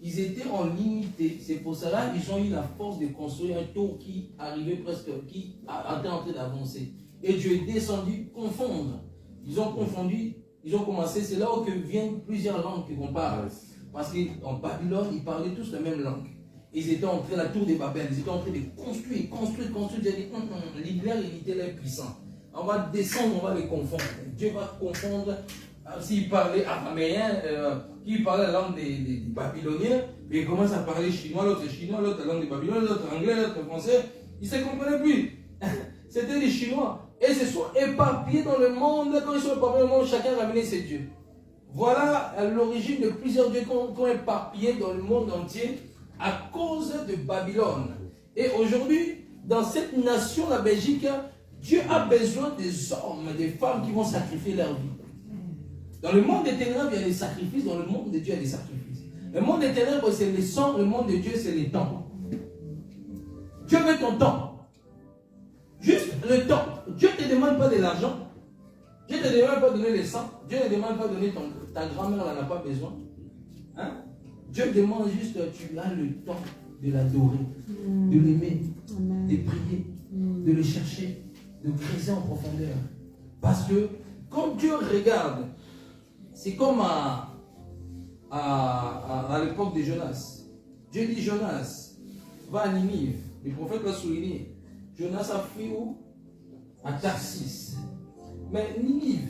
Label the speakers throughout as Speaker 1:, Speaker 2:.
Speaker 1: Ils étaient en limité. C'est pour cela qu'ils ont eu la force de construire un tour qui arrivait presque, qui était en train d'avancer. Et Dieu est descendu confondre. Ils ont confondu, ils ont commencé, c'est là où viennent plusieurs langues qu'on parle. Parce qu'en Babylone, ils parlaient tous la même langue. Ils étaient en train, la tour de Babel, ils étaient en train de construire. Dieu a dit, l'hiver, il était là puissant. On va descendre, on va les confondre. Dieu va confondre. S'il parlait araméen, qui parlait la langue des Babyloniens, puis il commence à parler chinois, l'autre la langue des Babyloniens, l'autre anglais, l'autre français. Ils ne se comprenaient plus. C'était des Chinois. Et ils se sont éparpillés dans le monde. Quand ils sont éparpillés dans le monde, chacun ramenait ses dieux. Voilà l'origine de plusieurs dieux qui ont éparpillé dans le monde entier à cause de Babylone. Et aujourd'hui, dans cette nation, la Belgique, Dieu a besoin des hommes, des femmes qui vont sacrifier leur vie. Dans le monde des ténèbres, il y a des sacrifices. Dans le monde de Dieu, il y a des sacrifices. Le monde des ténèbres, c'est les sangs. Le monde de Dieu, c'est les temps. Dieu veut ton temps. Juste le temps. Dieu ne te demande pas de l'argent. Dieu ne te demande pas de donner les sangs. Dieu ne te demande pas de donner ta grand-mère, elle n'en a pas besoin. Hein? Dieu demande juste, tu as le temps de l'adorer, de l'aimer, de prier, de le chercher, de creuser en profondeur. Parce que quand Dieu regarde, c'est comme à l'époque de Jonas. Dieu dit, Jonas, va à Ninive. Le prophète l'a souligné. Jonas a fui où? À Tarsis. Mais Ninive,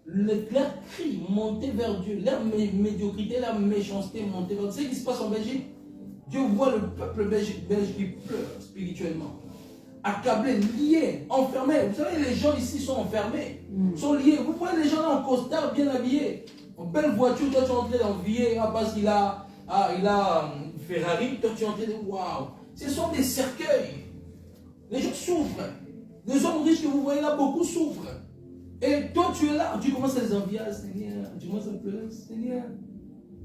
Speaker 1: leur cri montait vers Dieu, leur médiocrité, leur méchanceté montait vers Dieu. C'est ce qui se passe en Belgique. Dieu voit le peuple belge qui pleure spirituellement, accablé, lié, enfermé. Vous savez, les gens ici sont enfermés, sont liés. Vous voyez les gens là en costard, bien habillés, en belle voiture. Toi, tu es en train d'envier parce qu'il a, une Ferrari. Toi, tu es en train de waouh. Ce sont des cercueils. Les gens souffrent. Les hommes riches que vous voyez là, beaucoup souffrent. Et toi, tu es là, tu commences à les envier, Seigneur. Tu commences à pleurer, Seigneur.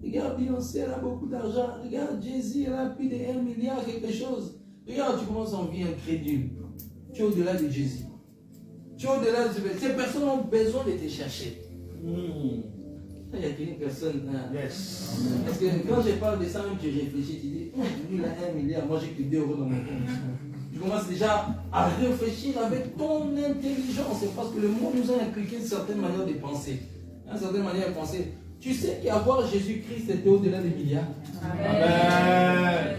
Speaker 1: Regarde, Beyoncé, elle a beaucoup d'argent. Regarde, Jay-Z, elle a plus de 1 milliard, quelque chose. Regarde, tu commences à envier incrédule. Tu es au-delà de Jay-Z. Tu es au-delà de ces personnes ont besoin de te chercher. Il y a une personne. Yes. Parce que quand je parle de ça, même tu réfléchis, tu dis, lui, il a 1 milliard, moi j'ai que 2 euros dans mon compte. Tu commences déjà à réfléchir avec ton intelligence. C'est parce que le monde nous a inculqué une certaine manière de penser. Une certaine manière de penser. Tu sais qu'avoir Jésus-Christ était au-delà des milliards. Amen.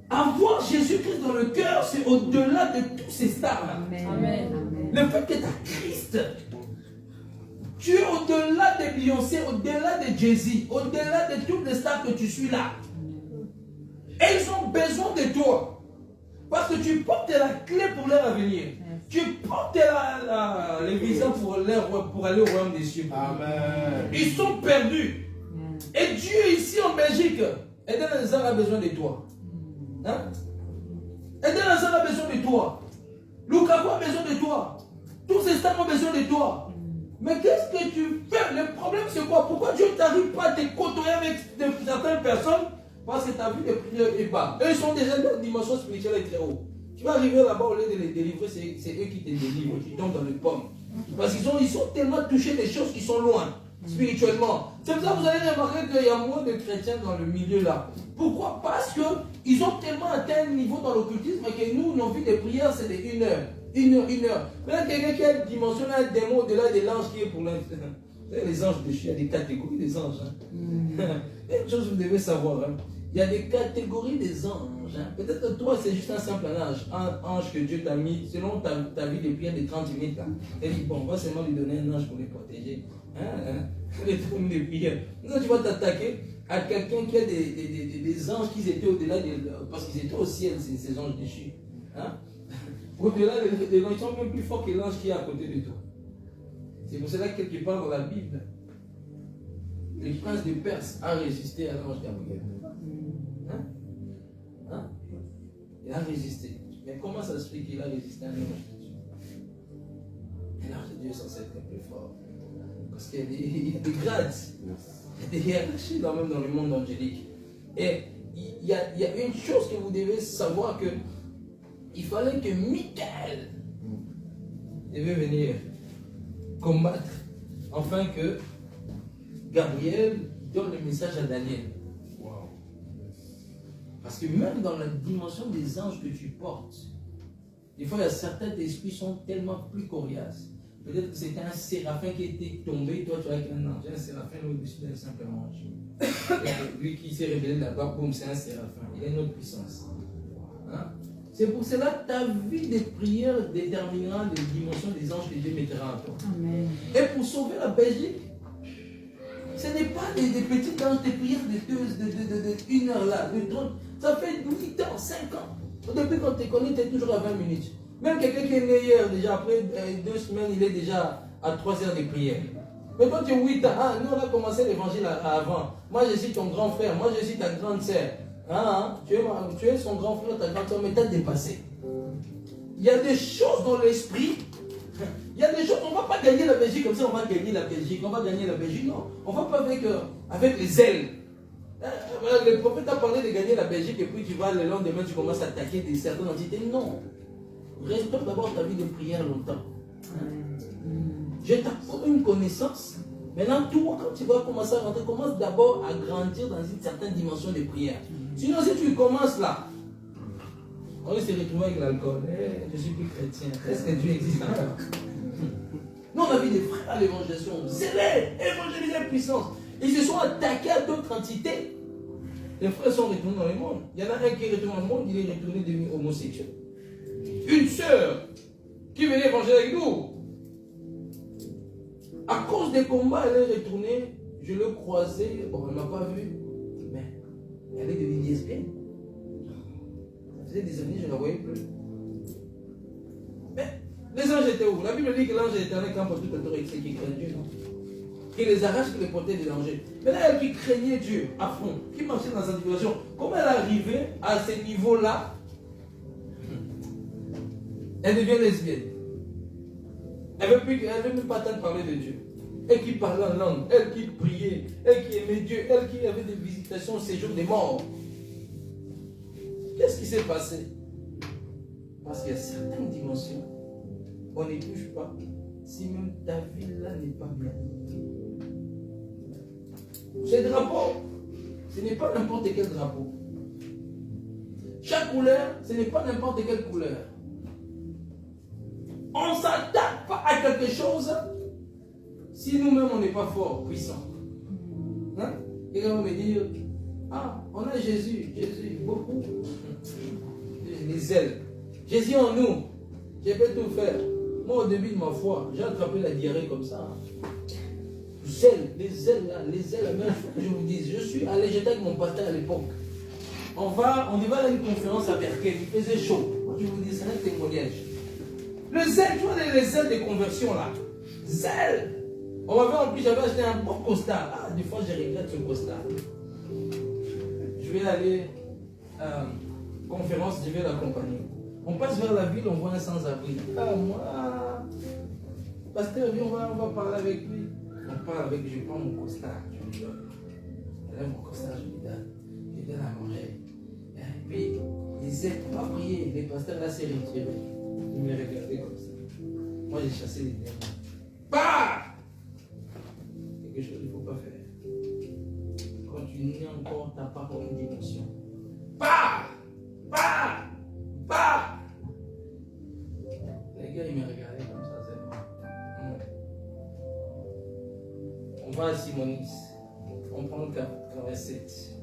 Speaker 1: Avoir Jésus-Christ dans le cœur, c'est au-delà de tous ces stars. Amen. Le fait que tu as Christ, tu es au-delà de Beyoncé, au-delà de Jay-Z, au-delà de toutes les stars que tu suis là. Et ils ont besoin de toi. Parce que tu portes la clé pour leur avenir. Tu portes les visas pour aller au royaume des cieux. Amen. Ils sont perdus. Et Dieu ici en Belgique, Eden Hazard a besoin de toi. Hein? Eden Hazard a besoin de toi. Lukaku a besoin de toi. Tous ces stars ont besoin de toi. Mais qu'est-ce que tu fais? Le problème c'est quoi? Pourquoi Dieu t'arrive pas à te côtoyer avec certaines personnes? Parce que ta vie de prière est bas. Eux, ils sont déjà dans la dimension spirituelle est très haut. Tu vas arriver là-bas, au lieu de les délivrer, c'est eux qui te délivrent, qui tombent dans le pomme. Parce qu'ils sont tellement touchés des choses qui sont loin, spirituellement. C'est pour ça que vous allez remarquer qu'il y a moins de chrétiens dans le milieu là. Pourquoi? Parce qu'ils ont tellement atteint un niveau dans l'occultisme que nous, nos vies de prière, c'est de 1 heure. 1 heure. Maintenant, quelqu'un qui a une dimension, un démon au-delà de l'ange qui est pour l'instant. Les anges il y a des catégories des anges. Il y a une chose que vous devez savoir. Il y a des catégories des anges. Peut-être que toi, c'est juste un simple ange. Un ange que Dieu t'a mis selon ta vie de prière de 30 minutes. Et dit, bon, on va seulement lui donner un ange pour les protéger. Les 30 minutes de prière. Donc, tu vas t'attaquer à quelqu'un qui a des anges qui étaient au-delà parce qu'ils étaient au ciel, ces anges déchus. Au-delà des anges, ils sont même plus forts que l'ange qui est à côté de toi. C'est pour cela que quelque part dans la Bible, le prince de Perse a résisté à l'ange Gabriel. Il a résisté. Mais comment ça se fait qu'il a résisté à l'ange de Dieu? L'ange de Dieu est censé être plus fort. Parce qu'il y a des grades, il y a des hiérarchies même dans le monde angélique. Et il y a une chose que vous devez savoir, que il fallait que Michael devait venir combattre, afin que Gabriel donne le message à Daniel.
Speaker 2: Wow.
Speaker 1: Parce que même dans la dimension des anges que tu portes, des fois, il y a certains esprits qui sont tellement plus coriaces. Peut-être que c'était un séraphin qui était tombé, toi tu vois qu'un ange. Un séraphin au-dessus d'un simple ange. Et lui qui s'est révélé là-bas, boum, c'est un séraphin. Il a une autre puissance. Hein? C'est pour cela que ta vie de prière déterminera les dimensions des anges que Dieu mettra en toi.
Speaker 3: Amen.
Speaker 1: Et pour sauver la Belgique, ce n'est pas des petites anges de prière de 1 heure là, de 30. Ça fait 8 ans, 5 ans. Depuis qu'on te connaît, tu es toujours à 20 minutes. Même quelqu'un qui est né hier, déjà après 2 semaines, il est déjà à 3 heures de prière. Mais toi, tu es 8 ans. Ah, nous, on a commencé l'évangile avant. Moi, je suis ton grand frère. Moi, je suis ta grande sœur. Ah, tu es son grand frère, ta grande sœur, mais tu as dépassé. Il y a des choses dans l'esprit. Il y a des choses, on ne va pas gagner la Belgique comme ça, on va gagner la Belgique. On va gagner la Belgique, non. On ne va pas avec les ailes. Le prophète a parlé de gagner la Belgique et puis tu vas le lendemain, tu commences à attaquer certaines entités. Non. Restaure d'abord ta vie de prière longtemps. Je t'apporte une connaissance. Maintenant, toi, quand tu vas commencer à rentrer, commence d'abord à grandir dans une certaine dimension de prière. Sinon, si tu commences là, on va se retrouver avec l'alcool. Je suis plus chrétien. Est-ce que Dieu existe encore? Nous, on a vu des frères à l'évangélisation. Zélés, évangéliser puissance. Ils se sont attaqués à d'autres entités. Les frères sont retournés dans le monde. Il y en a un qui est retourné dans le monde, il est retourné devenu homosexuel. Une sœur qui venait évangéliser avec nous. À cause des combats, elle est retournée. Je l'ai croisée. Bon, elle ne m'a pas vu. Mais elle est devenue lesbienne. Ça faisait des années, je ne la voyais plus. Mais les anges étaient où? La Bible dit que l'ange éternel campe pour toute autorité qui craint Dieu, non? Qui les arrache, qui les protège des dangers. Mais là, elle qui craignait Dieu à fond, qui marchait dans sa situation, comment elle est arrivée à ce niveau-là? Elle devient lesbienne. Elle ne veut même pas tant parler de Dieu. Elle qui parlait en langue, elle qui priait, elle qui aimait Dieu, elle qui avait des visitations au séjour des morts. Qu'est-ce qui s'est passé? Parce qu'il y a certaines dimensions, on n'y touche pas si même ta vie là n'est pas bien. Ce drapeau, ce n'est pas n'importe quel drapeau. Chaque couleur, ce n'est pas n'importe quelle couleur. On ne s'attaque pas à quelque chose si nous-mêmes on n'est pas fort, puissant. Hein? Et on va me dire, ah, on a Jésus, beaucoup. Les ailes. Jésus en nous, je peux tout faire. Moi, au début de ma foi, j'ai attrapé la diarrhée comme ça. Les ailes là, même, je vous dis, je suis allé, j'étais avec mon pasteur à l'époque. On y va à une conférence à Berkel, il faisait chaud. Moi, je vous dis, c'est un témoignage. Le zèle, tu vois les ailes de conversion là. Zèle. On m'avait en plus, j'avais acheté un beau costard. Ah, des fois, je regrette ce costard. Je vais aller à conférence, je vais l'accompagner. On passe vers la ville, on voit un sans-abri. Ah, moi, pasteur, viens, on va parler avec lui. On parle avec, je prends mon costard, je lui donne. Je lève mon costard, je lui donne à manger. Et puis, il ne sait pas prier. Les pasteurs là s'est retiré. Il me regardait comme ça. Moi, j'ai chassé les démons. Bah! Quelque chose qu'il ne faut pas faire. Quand tu n'es encore, tu n'as pas encore une dimension. Bah! Bah! Bah! Les gars, ils me regardaient comme ça, c'est bon. On va à Simonis. On prend le 87.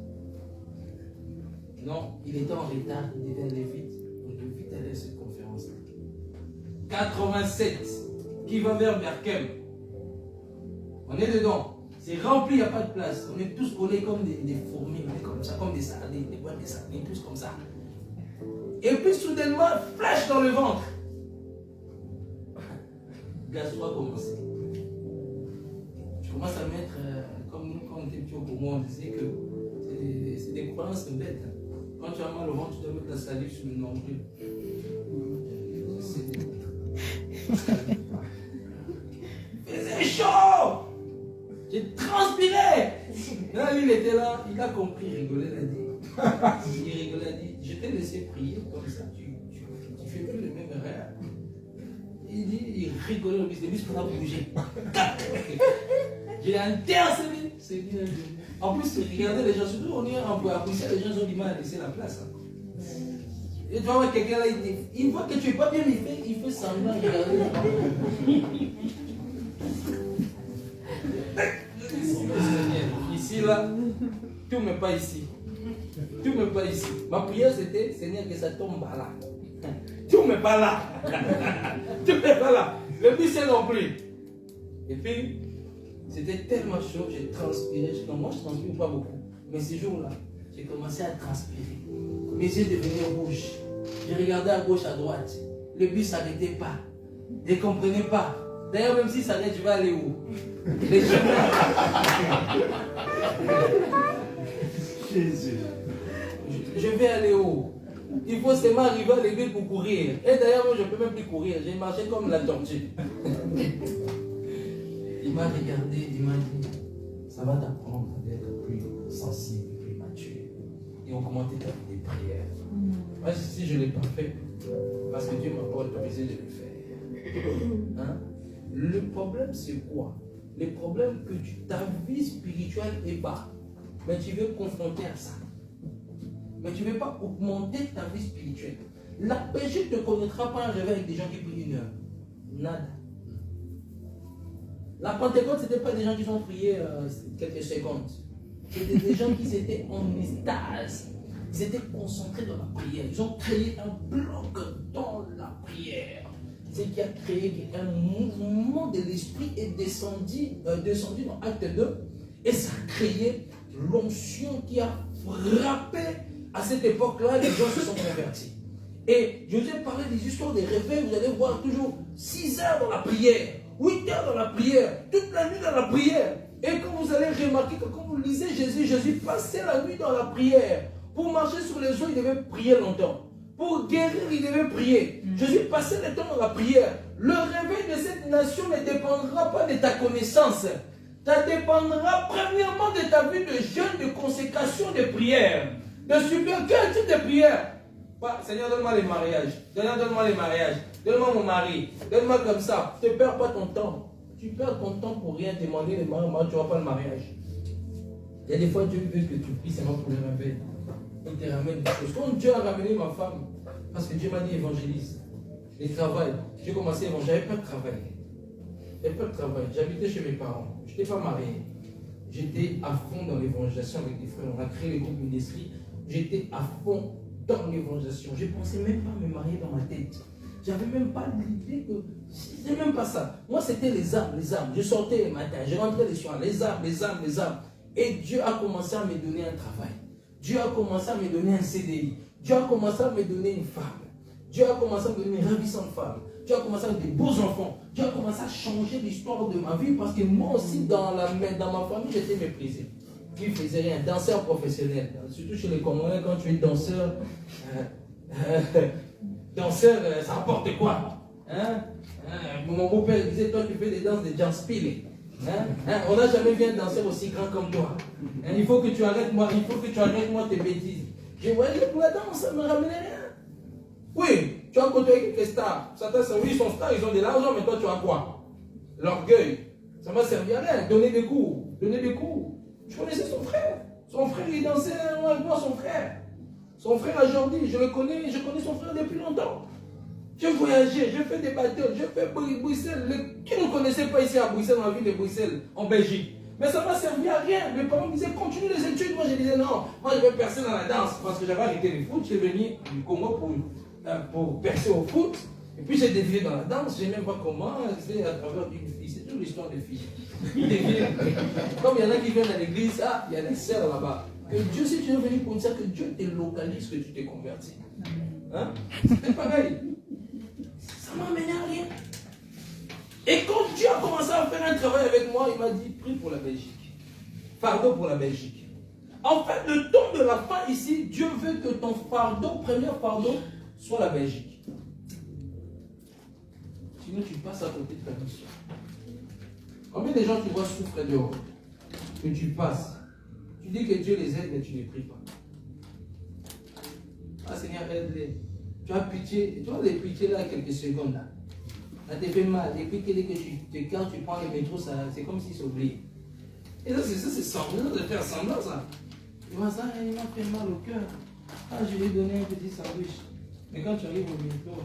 Speaker 1: Non, il était en retard, il devait aller vite. On devait vite aller à cette conférence-là. 87, qui va vers Berkem. On est dedans. C'est rempli, il n'y a pas de place. On est tous collés comme des fourmis, on est comme ça, comme des sardines, des boîtes de sardines, tous comme ça. Et puis soudainement, flash dans le ventre. Gastro a commencé. Je commence à mettre, comme nous, quand on était petit au Congo, on disait que c'est des croyances bêtes. Quand tu as mal au ventre, tu dois mettre la salive sur le nombril. C'est chaud! J'ai transpiré! Là, lui, il était là, il a compris, il rigolait, il a dit. Il rigolait, il a dit, je t'ai laissé prier comme ça, tu fais plus le même erreur. Il dit, il rigolait, le muscle n'a pas bougé. J'ai intercédé, c'est dit, En plus, regardez les gens, surtout on est à Bruxelles, les gens ont du mal à laisser la place. Hein. Et tu vas voir quelqu'un là, il voit que tu n'es pas bien, mais il fait semblant. Ici, là, tout ne met pas ici. Tout ne met pas ici. Ma prière, c'était, Seigneur, que ça tombe là. Tout ne met pas là. Tout ne met pas là. Le but, c'est non plus. Et puis, c'était tellement chaud, j'ai transpiré. Moi, je ne transpire pas beaucoup. Mais ce jour-là, j'ai commencé à transpirer. Mes yeux devenaient rouges. Je regardais à gauche, à droite. Le bus ne s'arrêtait pas. Je ne comprenais pas. D'ailleurs, même si ça s'arrête, je vais aller où? Les chemins.
Speaker 2: Jésus.
Speaker 1: Je vais aller où? Il faut seulement arriver à l'église pour courir. Et d'ailleurs, moi, je ne peux même plus courir. J'ai marché comme la tortue. Il m'a regardé, il m'a dit, ça va t'apprendre d'être plus sensible, plus mature. Et on commençait à faire des prières. Moi, si je ne l'ai pas fait, parce que Dieu m'a pas autorisé de le faire. Hein? Le problème, c'est quoi? Le problème que ta vie spirituelle est bas. Mais tu veux confronter à ça. Mais tu ne veux pas augmenter ta vie spirituelle. La péché ne te connaîtra pas un réveil avec des gens qui prient 1 heure. Nada. La Pentecôte, ce n'était pas des gens qui ont prié quelques secondes. C'était des gens qui étaient en extase. Ils étaient concentrés dans la prière. Ils ont créé un bloc dans la prière. Ce qui a créé un mouvement de l'esprit est descendu dans Acte 2. Et ça a créé l'onction qui a frappé à cette époque-là. Les gens se sont convertis. Et je vous ai parlé des histoires des réveils. Vous allez voir toujours 6 heures dans la prière, 8 heures dans la prière, toute la nuit dans la prière. Et quand vous allez remarquer que quand vous lisez Jésus passait la nuit dans la prière. Pour marcher sur les eaux, il devait prier longtemps. Pour guérir, il devait prier. Jésus passait le temps dans la prière. Le réveil de cette nation ne dépendra pas de ta connaissance. Ça dépendra premièrement de ta vie de jeûne, de consécration, de prière. De super, quel type de prière? Seigneur, donne-moi les mariages. Donne-moi les mariages. Donne-moi mon mari. Donne-moi comme ça. Ne perds pas ton temps. Tu perds ton temps pour rien demander le mariage, tu n'auras pas le mariage. Il y a des fois, Dieu veut que tu pries seulement pour le réveil. Il te ramène des choses. Quand Dieu a ramené ma femme, parce que Dieu m'a dit évangélise, et travail, j'ai commencé à évangéliser, j'avais pas de travail. J'avais pas de travail. J'habitais chez mes parents. Je n'étais pas marié. J'étais à fond dans l'évangélisation avec des frères. On a créé le groupe Ministry. J'étais à fond dans l'évangélisation. Je ne pensais même pas me marier dans ma tête. J'avais même pas l'idée que... C'était même pas ça. Moi, c'était les armes. Je sortais le matin, je rentrais les soirs. Les armes. Et Dieu a commencé à me donner un travail. Dieu a commencé à me donner un CDI. Dieu a commencé à me donner une femme. Dieu a commencé à me donner une ravissante femme. Dieu a commencé à me donner des beaux enfants. Dieu a commencé à changer l'histoire de ma vie parce que moi aussi, dans ma famille, j'étais méprisé. Qui ne faisait rien. Danseur professionnel. Surtout chez les Congolais, quand tu es danseur, ça rapporte quoi? Mon beau-père disait, toi tu fais des danses de Jan Spilling. On n'a jamais vu un danseur aussi grand comme toi. Il faut que tu arrêtes moi tes bêtises. Je voyais pour la danse, ça ne me ramenait rien. Oui, tu as côtoyé quelques stars. Certains sont, oui, ils sont stars, ils ont de l'argent, mais toi tu as quoi? L'orgueil. Ça m'a servi à rien. Donner des cours. Je connaissais son frère. Son frère, il dansait avec moi, son frère. Son frère à Jordi, je connais son frère depuis longtemps. J'ai voyagé, j'ai fait des bateaux, j'ai fait Bruxelles. Qui ne connaissait pas ici à Bruxelles, dans la ville de Bruxelles, en Belgique? Mais ça m'a servi à rien. Mes parents me disaient, continue les études. Moi, je disais, non, moi, je vais percer dans la danse. Parce que j'avais arrêté le foot. Je suis venu du Congo pour percer au foot. Et puis, j'ai défilé dans la danse. Je ne sais même pas comment. C'est à travers une fille. C'est toute l'histoire des filles. Comme il y en a qui viennent à l'église, il y a des sœurs là-bas. Que Dieu, si tu es venu pour dire que Dieu te localise, que tu t'es converti. C'est pareil. Ça m'a amené à rien. Et quand Dieu a commencé à faire un travail avec moi, il m'a dit, prie pour la Belgique. Fardeau pour la Belgique. En fait, le temps de la fin ici, Dieu veut que ton premier fardeau, soit la Belgique. Sinon, tu passes à côté de ta mission. Combien de gens tu vois souffrir dehors? Que tu passes. Tu dis que Dieu les aide, mais tu ne pries pas. Ah Seigneur, aide-les. Tu as pitié. Tu vois les pitiés là, quelques secondes là. Ça te fait mal. Et puis, dès que tu prends le métro, c'est comme s'il s'oublie. Et ça, c'est semblant, de faire semblant, ça. Tu vois ça, il m'a fait mal au cœur. Ah, je lui ai donné un petit sandwich. Mais quand tu arrives au micro,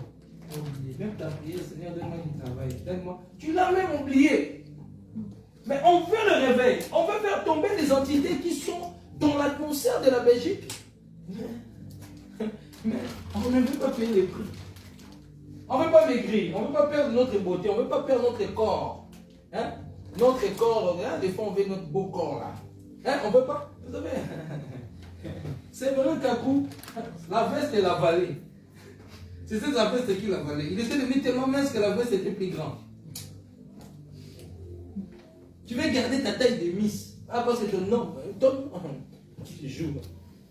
Speaker 1: on oublie. Même ta prière, Seigneur, donne-moi du travail. Donne-moi. Tu l'as même oublié. Mais on veut le réveil. On veut faire tomber les entités qui sont dans l'atmosphère de la Belgique. Mais on ne veut pas payer les prix. On ne veut pas maigrir. On ne veut pas perdre notre beauté. On ne veut pas perdre notre corps. Hein? Notre corps, hein? Des fois on veut notre beau corps là. Hein? On ne veut pas. Vous savez, c'est vrai qu'à coup, la veste est la vallée. C'est cette la veste qui l'a vallée. Il était devenu tellement mince que la veste était plus grande. Tu veux garder ta taille de miss. Ah, parce que ton nom, tu te joues.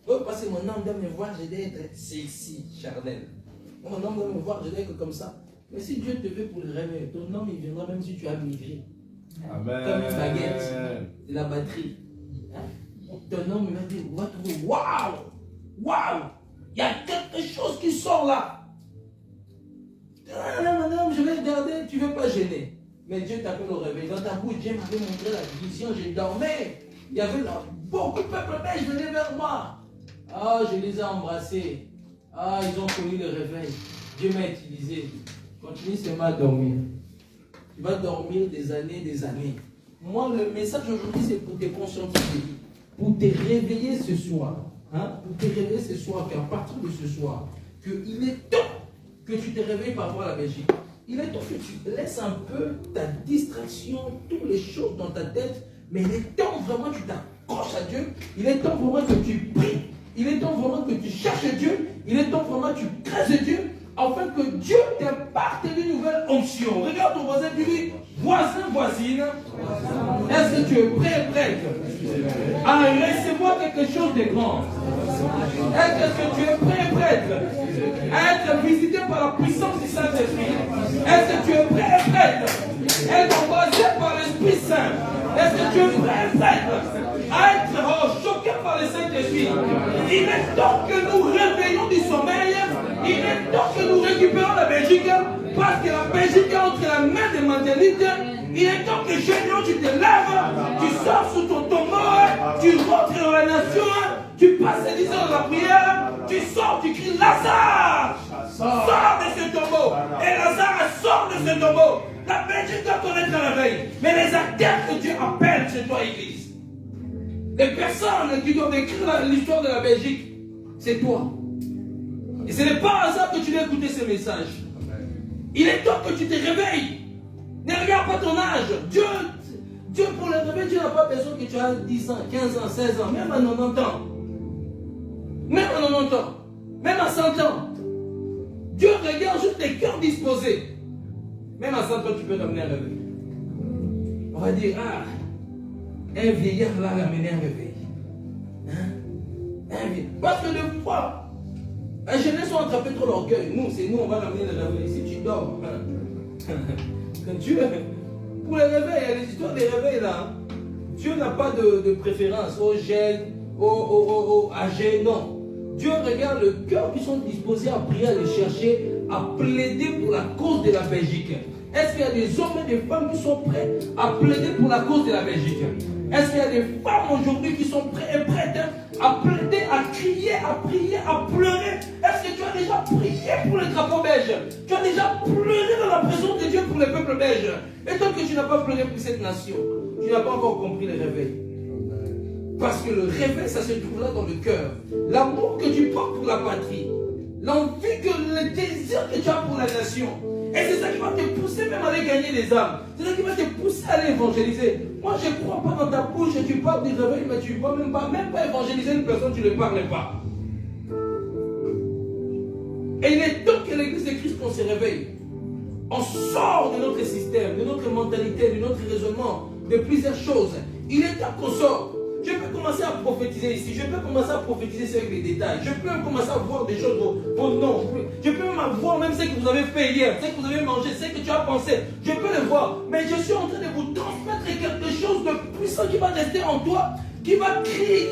Speaker 1: Oh, parce que mon homme doit me voir, je dois être sexy, charnel. Mon homme doit me voir, je dois être comme ça. Mais si Dieu te veut pour le réveil, ton homme il viendra même si tu as migré.
Speaker 2: Amen.
Speaker 1: Comme une baguette, de la batterie. Hein? Ton homme il va dire, waouh, waouh, il y a quelque chose qui sort là. Non, je vais regarder, tu ne veux pas gêner. Mais Dieu t'appelle au réveil. Dans ta bouche, Dieu m'avait montré la vision, je dormais. Il y avait là, beaucoup de peuple belge venaient vers moi. Ah, je les ai embrassés. Ah, ils ont connu le réveil. Dieu m'a utilisé. Continue seulement à dormir. Tu vas dormir des années. Moi, le message aujourd'hui, c'est pour te conscientiser. Pour te réveiller ce soir. Hein? Pour te réveiller ce soir, qu'à partir de ce soir, qu'il est temps que tu te réveilles par rapport à la Belgique. Il est temps que tu laisses un peu ta distraction, toutes les choses dans ta tête, mais il est temps vraiment que tu t'accroches à Dieu. Il est temps vraiment que tu pries. Il est temps vraiment que tu cherches Dieu. Il est temps vraiment que tu crées Dieu, afin que Dieu t'imparte une nouvelle onction. Regarde ton voisin, tu dis, voisin, voisine, est-ce que tu es prêt à recevoir quelque chose de grand? Est-ce que tu es prête à être visité par la puissance du Saint-Esprit? Est-ce que tu es prête à être embrassé par l'Esprit Saint? Est-ce que tu es prête à être choqué par le Saint-Esprit? Il est temps que nous réveillons du sommeil. Il est temps que nous récupérons la Belgique, parce que la Belgique est entre la main des mentalités. Il est temps que Génion, tu te lèves, tu sors sous ton tombeau, tu rentres dans la nation, tu passes les 10 heures dans la prière, tu sors, tu cries Lazare, sors de ce tombeau. Et Lazare sort de ce tombeau. La Belgique doit connaître la veille. Mais les acteurs que Dieu appelle chez toi, Église, les personnes qui doivent écrire l'histoire de la Belgique, c'est toi. Et ce n'est pas un hasard que tu dois écouter ce message. Il est temps que tu te réveilles. Ne regarde pas ton âge. Dieu pour le réveil, Dieu n'a pas besoin que tu aies 10 ans, 15 ans, 16 ans, même à 90 ans. Même à 90 ans. Même à 100 ans. Dieu regarde juste les cœurs disposés. Même à 100 ans, tu peux t'amener un réveil. On va dire, ah, un vieillard là l'a amené un réveil. Hein? Un vieillard. Parce que des fois, les jeunes sont attrapés trop l'orgueil. Nous, c'est nous, on va l'amener le réveil. Si tu dors, Dieu, pour les réveils, il y a des histoires des réveils là. Dieu n'a pas de préférence aux jeunes, aux âgés, non. Dieu regarde le cœur qui sont disposés à prier, à les chercher, à plaider pour la cause de la Belgique. Est-ce qu'il y a des hommes et des femmes qui sont prêts à plaider pour la cause de la Belgique? Est-ce qu'il y a des femmes aujourd'hui qui sont prêtes et prêtes à plaider, à crier, à prier, à pleurer? Est-ce que tu as déjà prié pour le drapeau belge? Tu as déjà pleuré dans la présence de Dieu pour le peuple belge? Et tant que tu n'as pas pleuré pour cette nation, tu n'as pas encore compris le réveil. Parce que le réveil, ça se trouve là dans le cœur. L'amour que tu portes pour la patrie, l'envie, le désir que tu as pour la nation. Et c'est ça qui va te pousser même à aller gagner les âmes. C'est ça qui va te pousser à aller évangéliser. Moi, je ne crois pas dans ta bouche et tu parles du réveil, mais tu ne vas même pas évangéliser une personne, tu ne parles pas. Et il est temps que l'Église de Christ qu'on se réveille. On sort de notre système, de notre mentalité, de notre raisonnement, de plusieurs choses. Il est temps qu'on sort. Je peux commencer à prophétiser ici. Je peux commencer à prophétiser avec les détails. Je peux commencer à voir des choses, vos noms. Je peux même voir même ce que vous avez fait hier, ce que vous avez mangé, ce que tu as pensé. Je peux le voir. Mais je suis en train de vous transmettre quelque chose de puissant qui va rester en toi, qui va créer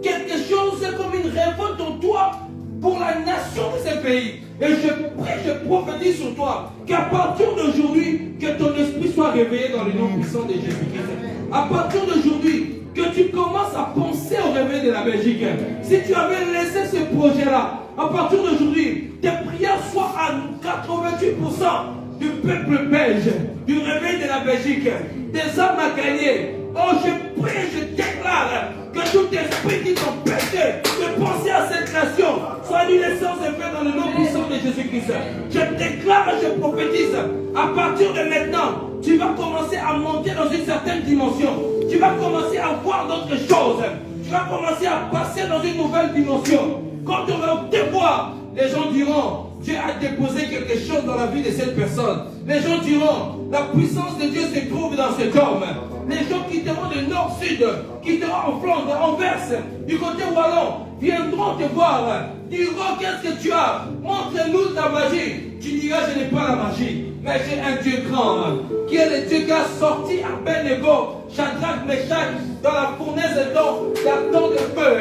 Speaker 1: quelque chose comme une révolte en toi pour la nation de ce pays. Et je prie, je prophétise sur toi qu'à partir d'aujourd'hui, que ton esprit soit réveillé dans le nom puissant de Jésus-Christ. À partir d'aujourd'hui, que tu commences à penser au réveil de la Belgique. Si tu avais laissé ce projet-là, à partir d'aujourd'hui, tes prières soient à 88% du peuple belge, du réveil de la Belgique, des âmes à gagner. Oh, je prie, je déclare que tout esprit qui t'empêche de penser à cette nation soit annulé sans effet dans le nom puissant de Jésus-Christ. Je déclare et je prophétise, à partir de maintenant, tu vas commencer à monter dans une certaine dimension. Tu vas commencer à voir d'autres choses. Tu vas commencer à passer dans une nouvelle dimension. Quand on va te voir, les gens diront, Dieu a déposé quelque chose dans la vie de cette personne. Les gens diront, la puissance de Dieu se trouve dans cet homme. Les gens qui quitteront du nord-sud, quitteront en Flandre, en Verse, du côté wallon, viendront te voir, diront, qu'est-ce que tu as? Montre-nous ta magie. Tu diras, je n'ai pas la magie, mais j'ai un Dieu grand, qui est le Dieu qui a sorti Abednego, Shadrach, Meshach, dans la fournaise d'ardent de feu.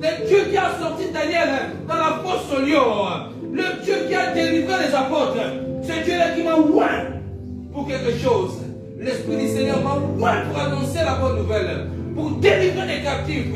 Speaker 1: Le Dieu qui a sorti Daniel dans la fosse au lion. Le Dieu qui a délivré les apôtres. Ce Dieu-là qui m'a oint pour quelque chose. L'Esprit du Seigneur m'a oint pour annoncer la bonne nouvelle. Pour délivrer les captifs.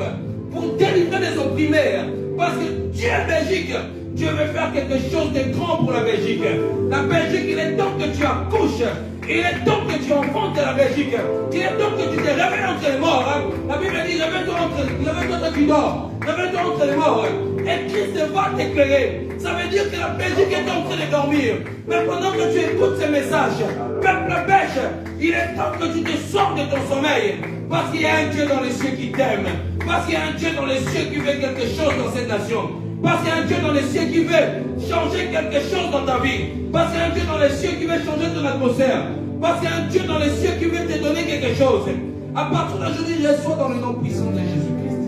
Speaker 1: Pour délivrer les opprimés. Parce que Dieu est Belgique. Dieu veut faire quelque chose de grand pour la Belgique. La Belgique, il est temps que tu accouches. Il est temps que tu enfantes la Belgique. Il est temps que tu te réveilles entre les morts. La Bible dit, réveille-toi entre qui dort. Réveille-toi entre les morts. Et Christ va t'éclairer. Ça veut dire que la Belgique est en train de dormir. Mais pendant que tu écoutes ces messages, peuple belge, il est temps que tu te sors de ton sommeil. Parce qu'il y a un Dieu dans les cieux qui t'aime. Parce qu'il y a un Dieu dans les cieux qui veut quelque chose dans cette nation. Parce qu'il y a un Dieu dans les cieux qui veut changer quelque chose dans ta vie. Parce qu'il y a un Dieu dans les cieux qui veut changer ton atmosphère. Parce qu'il y a un Dieu dans les cieux qui veut te donner quelque chose. À partir d'aujourd'hui, reçois dans le nom puissant de Jésus-Christ.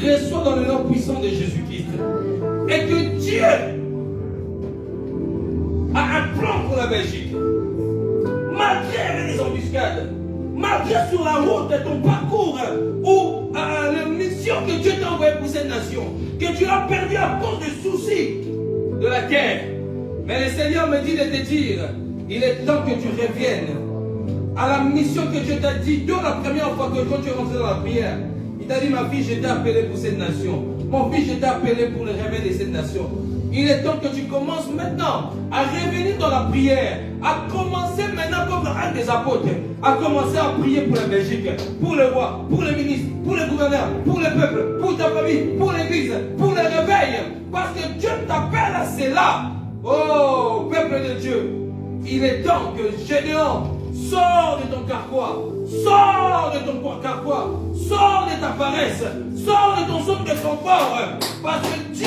Speaker 1: Reçois dans le nom puissant de Jésus-Christ. Et que Dieu a un plan pour la Belgique. Malgré les embuscades, malgré sur la route de ton parcours ou la mission que Dieu t'a envoyée pour cette nation, que tu as perdu à cause des soucis de la guerre. Mais le Seigneur me dit de te dire, il est temps que tu reviennes à la mission que Dieu t'a dit dès la première fois que quand tu es rentré dans la prière. Il t'a dit, ma fille, je t'ai appelé pour cette nation. Mon fils, je t'ai appelé pour le réveil de cette nation. Il est temps que tu commences maintenant à revenir dans la prière, à commencer maintenant comme un des apôtres, à commencer à prier pour la Belgique, pour le roi, pour les ministres, pour les gouverneurs, pour le peuple, pour ta famille, pour l'église, pour le réveil. Parce que Dieu t'appelle à cela. Oh, peuple de Dieu, il est temps que Gédéon sors de ton carquois, sors de ton carquois, sors de ta paresse, sors de ton zone de confort. Parce que Dieu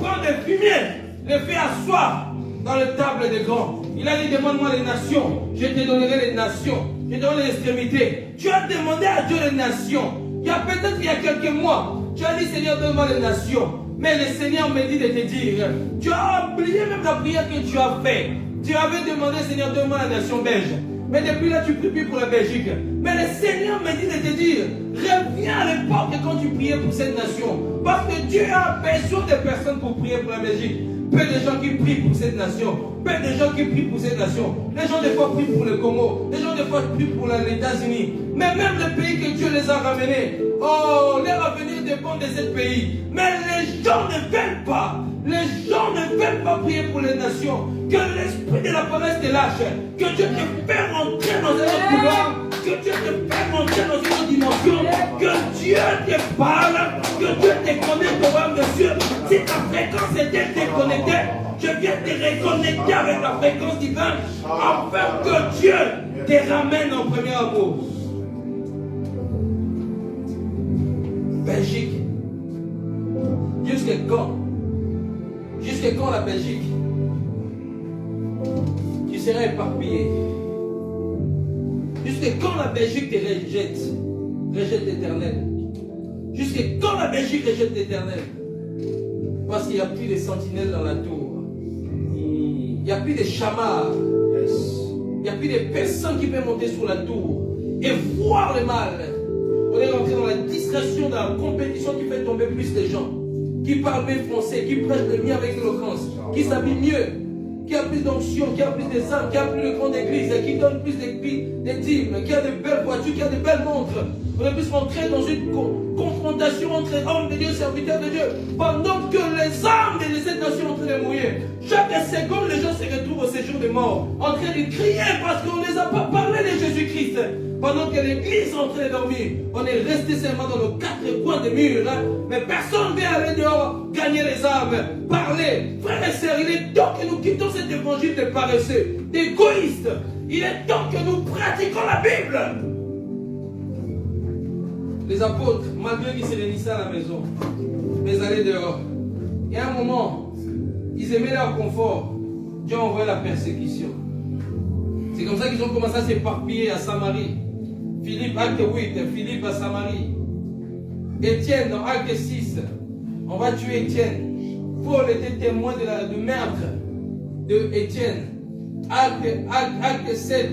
Speaker 1: prend des fumiers, les fait asseoir dans le table des grands. Il a dit, demande-moi les nations, je te donnerai les nations, je te donnerai les extrémités. Tu as demandé à Dieu les nations. Peut-être il y a quelques mois, tu as dit, Seigneur, donne-moi les nations. Mais le Seigneur me dit de te dire, tu as oublié même la prière que tu as faite. Tu avais demandé, Seigneur, donne-moi la nation belge. Mais depuis là, tu pries plus pour la Belgique. Mais le Seigneur me dit de te dire, reviens à l'époque quand tu priais pour cette nation. Parce que Dieu a besoin de personnes pour prier pour la Belgique. Peu de gens qui prient pour cette nation. Peu de gens qui prient pour cette nation. Les gens des fois prient pour le Congo. Les gens des fois prient pour les États-Unis. Mais même le pays que Dieu les a ramenés. Oh, leur avenir dépend de ce pays. Mais les gens ne veulent pas. Les gens ne veulent pas prier pour les nations. Que l'esprit de la paresse te lâche. Que Dieu te fait rentrer dans un autre couloir. Que Dieu te fait rentrer dans une autre dimension. Que Dieu te parle. Que Dieu te connecte au royaume de Dieu. Si ta fréquence était déconnectée, je viens te reconnecter avec la fréquence divine. Afin que Dieu te ramène au premier amour. Belgique. Jusqu'à quand? Jusqu'à quand la Belgique? Tu seras éparpillé. Jusqu'à quand la Belgique te rejette? Rejette l'Éternel. Jusqu'à quand la Belgique rejette l'Éternel? Parce qu'il n'y a plus de sentinelles dans la tour. Il n'y a plus de chamards. Il n'y a plus de personnes qui peuvent monter sur la tour et voir le mal. On est rentré dans la discrétion de la compétition qui fait tomber plus les gens. Qui parlent bien français, qui prêchent le mieux avec éloquence, qui s'habillent mieux, qui a plus d'onction, qui a plus de âmes, qui a plus de grande église, qui donne plus de dîmes, qui a de belles voitures, qui a de belles montres. On ne puisse rentrer dans une confrontation entre hommes de Dieu et serviteurs de Dieu, pendant que les âmes de cette nation sont en train de mourir. Chaque seconde, les gens se retrouvent au séjour des morts, en train de crier parce qu'on ne les a pas parlé de Jésus-Christ. Pendant que l'église est en train de dormir, on est resté seulement dans nos quatre coins de murs, mais personne ne veut aller dehors, gagner les âmes, parler. Frères et sœurs, il est temps que nous quittons cet évangile de paresseux, d'égoïstes. Il est temps que nous pratiquions la Bible. Les apôtres, malgré qu'ils se réunissaient à la maison, mais allaient dehors. Et à un moment, ils aimaient leur confort. Dieu a envoyé la persécution. C'est comme ça qu'ils ont commencé à s'éparpiller à Samarie. Philippe, acte 8, Philippe à Samarie. Étienne, dans acte 6, on va tuer Étienne. Paul était témoin du meurtre de Étienne. Acte 7,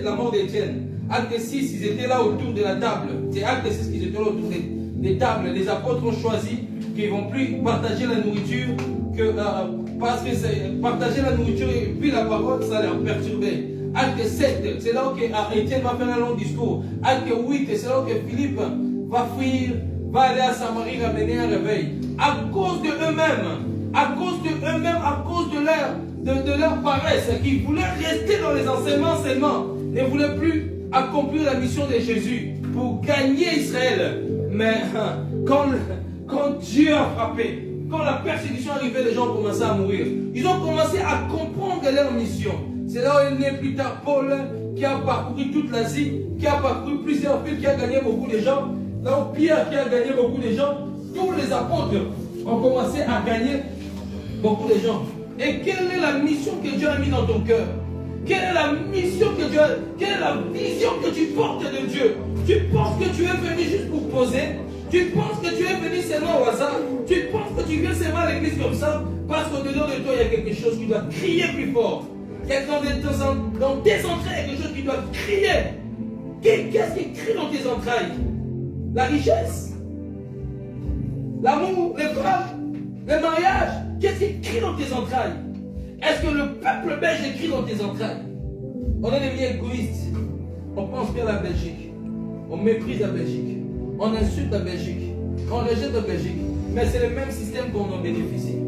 Speaker 1: la mort d'Étienne. Acte 6, ils étaient là autour de la table. C'est acte 6 qu'ils étaient là autour des tables. Les apôtres ont choisi qu'ils ne vont plus partager la nourriture parce que partager la nourriture et puis la parole, ça leur perturbait. Acte 7, c'est là que Étienne va faire un long discours. Acte 8, c'est là que Philippe va fuir, va aller à Samarie, ramener un réveil. À cause de eux-mêmes, à cause de leur paresse, qui voulaient rester dans les enseignements seulement, ne voulaient plus accomplir la mission de Jésus pour gagner Israël. Mais quand Dieu a frappé, quand la persécution arrivait, les gens ont commencé à mourir. Ils ont commencé à comprendre leur mission. C'est là où est né plus tard Paul, qui a parcouru toute l'Asie, qui a parcouru plusieurs villes, qui a gagné beaucoup de gens. Là où Pierre, qui a gagné beaucoup de gens, tous les apôtres ont commencé à gagner beaucoup de gens. Et quelle est la mission que Dieu a mis dans ton cœur? Quelle est la mission que Dieu a? Quelle est la vision que tu portes de Dieu? Tu penses que tu es venu juste pour poser? Tu penses que tu es venu seulement au hasard? Tu penses que tu viens seulement à l'église comme ça? Parce qu'au-dedans de toi, il y a quelque chose qui doit crier plus fort. Dans tes entrailles, il y a quelque chose qui doit crier. Qu'est-ce qui crie dans tes entrailles? La richesse? L'amour? Les femmes? Le mariage? Qu'est-ce qui crie dans tes entrailles? Est-ce que le peuple belge crie dans tes entrailles? On est devenu égoïste. On pense bien à la Belgique. On méprise la Belgique. On insulte la Belgique. On rejette la Belgique. Mais c'est le même système dont on bénéficie.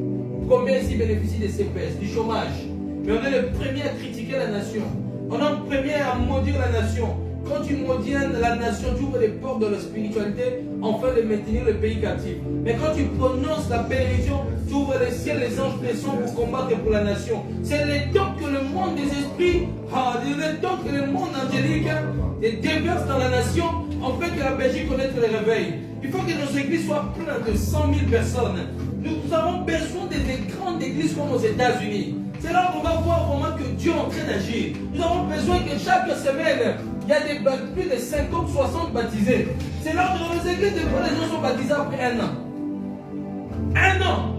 Speaker 1: Combien ici bénéficient des CPS, du chômage? Mais on est le premier à critiquer la nation. On est le premier à maudire la nation. Quand tu maudis la nation, tu ouvres les portes de la spiritualité afin de maintenir le pays captif. Mais quand tu prononces la bénédiction, tu ouvres les ciels, les anges descendent pour combattre pour la nation. C'est le temps que le monde des esprits, le temps que le monde angélique déverse dans la nation, afin que la Belgique connaisse le réveil. Il faut que nos églises soient pleines de 100 000 personnes. Nous avons besoin des grandes églises comme aux États-Unis. C'est là qu'on va voir vraiment que Dieu est en train d'agir. Nous avons besoin que chaque semaine, il y a plus de 50, 60 baptisés. C'est là que dans les églises, des fois, les gens sont baptisés après un an. Un an!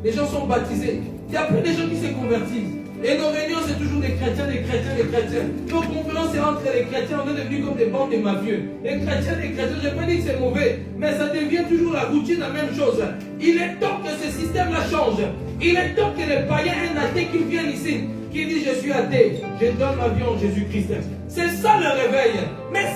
Speaker 1: Les gens sont baptisés. Il n'y a plus de gens qui se convertissent. Et nos réunions, c'est toujours des chrétiens, des chrétiens, des chrétiens. Nos conférences, c'est entre les chrétiens, on est devenus comme des bandes de mafieux. Les chrétiens, je ne peux pas dire que c'est mauvais, mais ça devient toujours la routine, la même chose. Il est temps que ce système-là change. Il est temps que les païens, un athée qui viennent ici, qui dit je suis athée, je donne ma vie en Jésus-Christ. C'est ça le réveil. Mais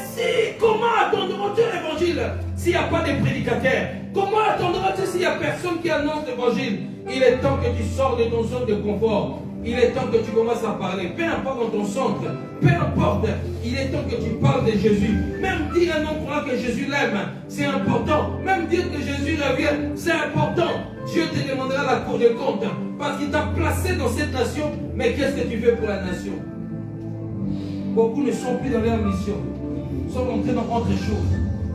Speaker 1: comment attendrons-tu l'évangile s'il n'y a pas de prédicateurs? Comment attendras-tu s'il n'y a personne qui annonce l'évangile? Il est temps que tu sors de ton zone de confort. Il est temps que tu commences à parler, peu importe dans ton centre, peu importe, il est temps que tu parles de Jésus. Même dire un nom pour que Jésus l'aime, c'est important. Même dire que Jésus revient, c'est important. Dieu te demandera la cour de compte, parce qu'il t'a placé dans cette nation. Mais qu'est-ce que tu fais pour la nation? Beaucoup ne sont plus dans leur mission, ils sont rentrés dans autre chose.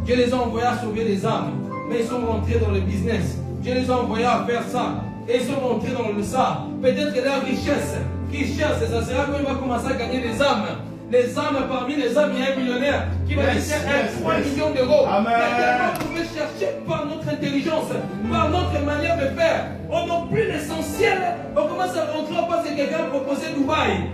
Speaker 1: Dieu les a envoyés à sauver les âmes, mais ils sont rentrés dans le business. Dieu les a envoyés à faire ça. Et ils sont rentrés dans le ça. Peut-être que leur richesse qu'ils cherchent, ça sera quand il va commencer à gagner des âmes. Les âmes, parmi les âmes, il y a un millionnaire qui va chercher 3 millions d'euros. Amen. Vous pouvez chercher par notre intelligence, par notre manière de faire. On n'a plus l'essentiel. On commence à rentrer parce que quelqu'un a proposé Dubaï.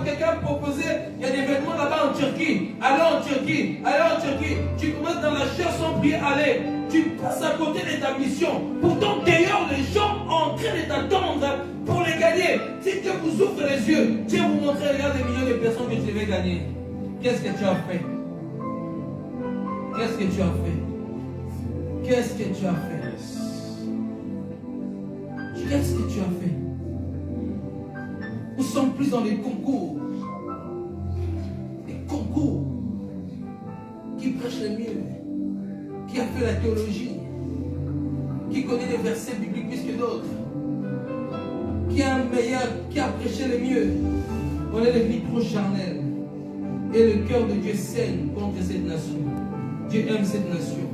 Speaker 1: Quelqu'un a proposé, il y a des vêtements là-bas en Turquie. Allez en Turquie, allez en Turquie. Tu commences dans la chair sans prier, allez. Tu passes à côté de ta mission. Pourtant, d'ailleurs, les gens sont en train de t'attendre pour les gagner. Si Dieu vous ouvre les yeux, Dieu vous montre, regarde les millions de personnes que tu devais gagner. Qu'est-ce que tu as fait? Qu'est-ce que tu as fait? Qu'est-ce que tu as fait? Qu'est-ce que tu as fait? Nous sommes plus dans les concours. Les concours. Qui prêche le mieux? Qui a fait la théologie? Qui connaît les versets bibliques plus que d'autres? Qui a un meilleur, qui a prêché le mieux? On est des vies trop charnelles. Et le cœur de Dieu saigne contre cette nation. Dieu aime cette nation.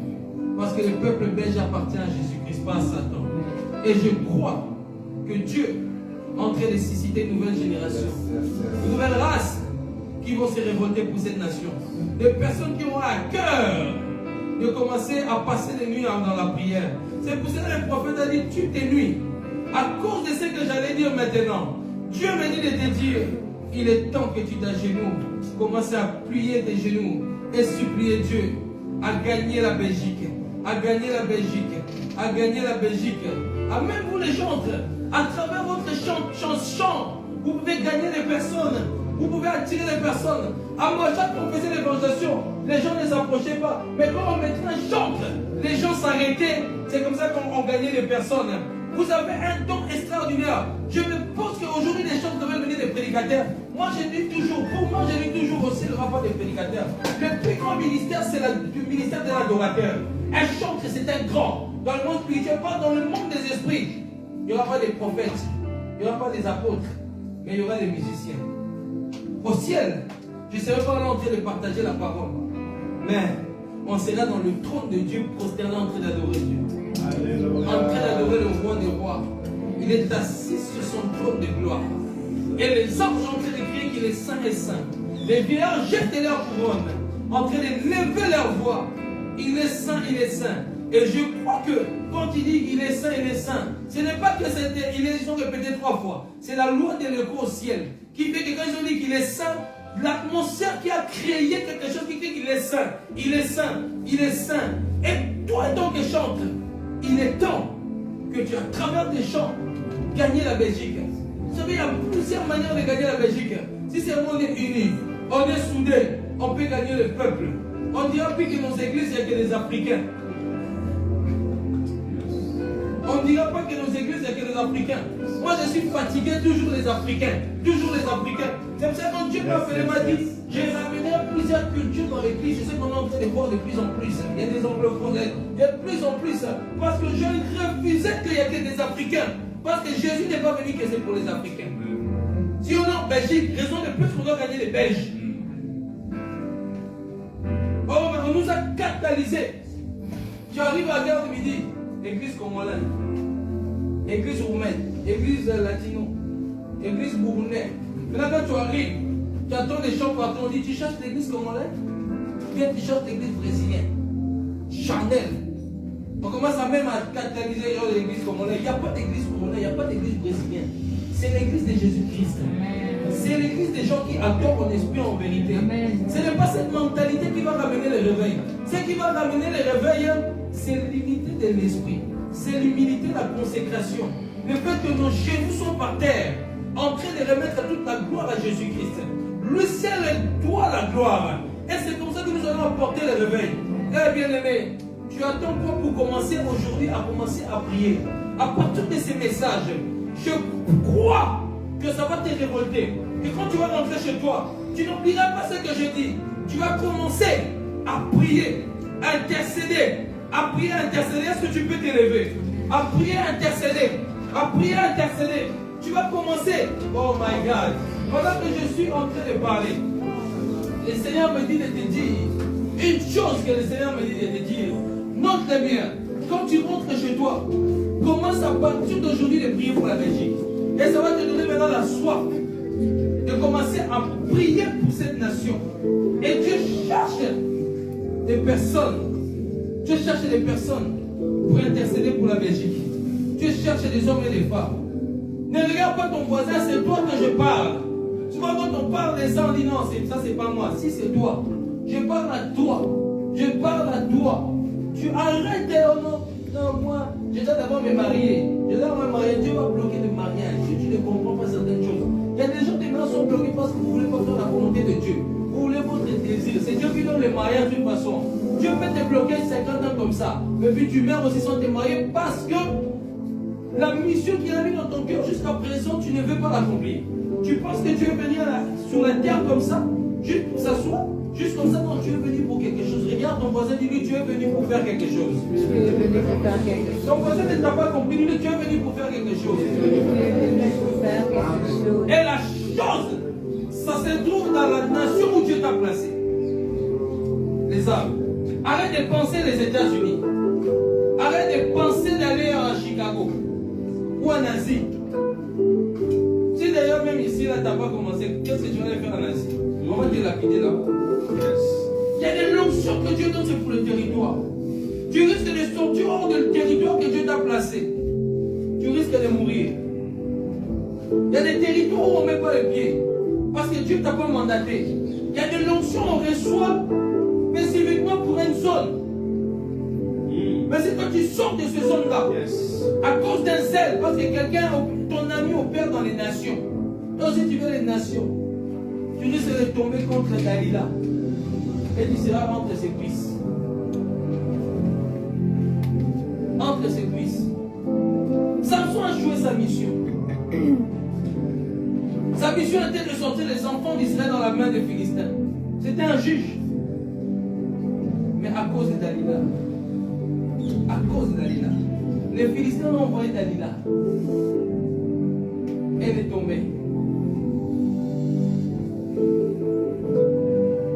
Speaker 1: Parce que le peuple belge appartient à Jésus-Christ, pas à Satan. Et je crois que Dieu est en train de susciter une nouvelle génération. Une nouvelle race qui vont se révolter pour cette nation. Des personnes qui auront à cœur de commencer à passer des nuits dans la prière. C'est pour cela que le prophète a dit, tue tes nuits. À cause de ce que j'allais dire maintenant, Dieu me dit de te dire, il est temps que tu t'agenouilles, commences à plier tes genoux et supplier Dieu à gagner la Belgique, à gagner la Belgique, à gagner la Belgique. À même vous les chantres, à travers votre chant, vous pouvez gagner les personnes, vous pouvez attirer les personnes. À moi, chaque fois qu'on faisait l'évangélisation, les gens ne s'approchaient pas. Mais quand on mettait un chantre, les gens s'arrêtaient. C'est comme ça qu'on gagnait les personnes. Vous avez un don extraordinaire. Je me pense qu'aujourd'hui, les chantres devraient devenir des prédicateurs. Moi, je dis toujours, pour moi, je dis toujours aussi le rapport des prédicateurs. Le plus grand ministère, c'est le ministère de l'adorateur. Un chantre, c'est un grand. Dans le monde spirituel, pas dans le monde des esprits. Il n'y aura pas des prophètes, il n'y aura pas des apôtres, mais il y aura des musiciens. Au ciel, je ne serai pas là en train de partager la parole. Mais on sera dans le trône de Dieu, prosterné en train d'adorer Dieu. En train d'adorer le roi des rois. Il est assis sur son trône de gloire. Et les anges sont en train de crier qu'il est saint et saint. Les vieillards jettent leur couronne, en train de lever leur voix. Il est saint, il est saint. Et je crois que quand il dit qu'il est saint, il est saint, ce n'est pas que c'était, ils ont répété 3 fois. C'est la loi de l'écho au ciel qui fait que quand ils ont dit qu'il est saint, l'atmosphère qui a créé quelque chose qui fait qu'il est saint. Il est saint, il est saint. Et toi, tant que chante, il est temps que tu, à travers tes chants, gagnes la Belgique. Vous savez, il y a plusieurs manières de gagner la Belgique. Si c'est on est unis, on est soudés, on peut gagner le peuple. On dira plus que dans nos églises, il n'y a que des Africains. On ne dira pas que nos églises, il n'y a que des Africains. Moi, je suis fatigué, toujours les Africains. Toujours les Africains. C'est pour ça que quand Dieu m'a appelé, m'a dit, j'ai ramené plusieurs cultures dans l'église. Je sais qu'on est en train de voir de plus en plus. Il y a des anglophones, il y a de plus en plus. Parce que je refusais qu'il n'y ait que des Africains. Parce que Jésus n'est pas venu que c'est pour les Africains. Si on est en Belgique, raison de plus qu'on doit gagner les Belges. Oh, mais on nous a catalysés. Tu arrives à la gare de midi, église congolaise, église roumaine, église latino, église burundaise. Maintenant, quand tu arrives, tu attends les chants partout, on dit tu cherches l'église congolaise, bien tu cherches l'église brésilienne. Chanel. On commence à même à catalyser l'église congolaise. Il n'y a pas d'église congolaise, il n'y a pas d'église brésilienne. C'est l'église de Jésus-Christ. C'est l'église des gens qui adorent en esprit en vérité. Ce n'est pas cette mentalité qui va ramener le réveil. Ce qui va ramener le réveil, c'est l'unité de l'esprit. C'est l'humilité, la consécration. Le fait que nos genoux sont par terre, en train de remettre toute la gloire à Jésus-Christ. Le ciel doit la gloire. Et c'est comme ça que nous allons apporter le réveil. Eh bien aimé, tu attends quoi pour commencer aujourd'hui à commencer à prier? À partir de ces messages, je crois que ça va te révolter. Et quand tu vas rentrer chez toi, tu n'oublieras pas ce que je dis. Tu vas commencer à prier, à intercéder. À prier, à intercéder. Est-ce que tu peux t'élever? À prier, à intercéder. À prier, à intercéder. Tu vas commencer. Oh my God. Pendant que je suis en train de parler, le Seigneur me dit de te dire une chose que le Seigneur me dit de te dire. Note-le bien. Quand tu rentres chez toi, commence à partir d'aujourd'hui de prier pour la Belgique. Et ça va te donner maintenant la soif de commencer à prier pour cette nation. Et Dieu cherche des personnes. Dieu cherche des personnes pour intercéder pour la Belgique. Dieu cherche des hommes et des femmes. Ne regarde pas ton voisin, c'est toi que je parle. Tu vois, quand on parle des gens, on dit non, ça c'est pas moi. Si c'est toi, je parle à toi. Je parle à toi. Tu arrêtes, oh non, non, moi, Je dois d'abord me marier. Je dois me marier. Dieu va bloquer le mariage. Tu ne comprends pas certaines choses. Il y a des gens qui sont bloqués parce que vous ne voulez pas faire la volonté de Dieu. Vous voulez votre désir. C'est Dieu qui donne le mariage d'une façon. Dieu peut te bloquer 50 ans comme ça. Et puis tu meurs aussi sans te marier parce que la mission qu'il a mis dans ton cœur jusqu'à présent, tu ne veux pas l'accomplir. Tu penses que Dieu est venu sur la terre comme ça, juste pour s'asseoir, juste comme ça. Non, tu es venu pour quelque chose. Regarde ton voisin, dis-lui, tu es venu pour faire quelque chose. Ton voisin ne t'a pas compris, dis-lui, tu es venu pour faire quelque chose. Et la chose, ça se trouve dans la nation où Dieu t'a placé. Les âmes. Arrête de penser les États-Unis. Arrête de penser d'aller à Chicago ou en Asie. Si d'ailleurs même ici, là, tu n'as pas commencé, qu'est-ce que tu vas aller faire en Asie? On va te lapider là-bas. Il y a des notions que Dieu donne, c'est pour le territoire. Tu risques de sortir hors du territoire que Dieu t'a placé. Tu risques de mourir. Il y a des territoires où on ne met pas le pied. Parce que Dieu ne t'a pas mandaté. Il y a des notions qu'on reçoit spécifiquement pour une zone. Mais c'est quand tu sors de cette zone-là, à cause d'un zèle, parce que quelqu'un, ton ami opère dans les nations. Donc si tu veux les nations, tu risques de tomber contre Dalila. Et tu seras entre ses cuisses. Entre ses cuisses. Samson a joué sa mission. Sa mission était de sortir les enfants d'Israël dans la main des Philistins. C'était un juge. Mais à cause de Dalila, les Philistins ont envoyé Dalila. Elle est tombée.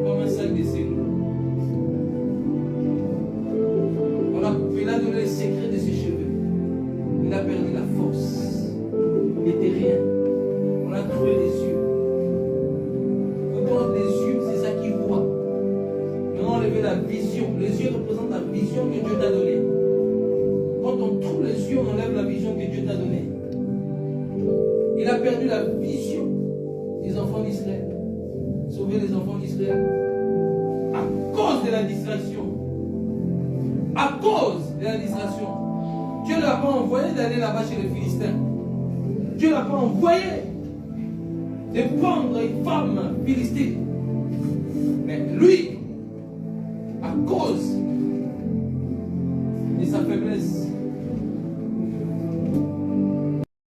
Speaker 1: Comme un sac de cellules. Il a donné le secret de ses cheveux. Il a perdu la force. Il n'était rien. On a trouvé les yeux. Quand les yeux, c'est ça qui voit. Maintenant, on enlevé la vision. Les yeux représentent la vision que Dieu t'a donnée. Quand on trouve les yeux, on enlève la vision que Dieu t'a donnée. Il a perdu la vision des enfants d'Israël. Sauver les enfants d'Israël. À cause de la distraction. À cause de la distraction. Dieu ne l'a pas envoyé d'aller là-bas chez les Philistins. Dieu ne l'a pas envoyé de prendre une femme philistine. Mais lui,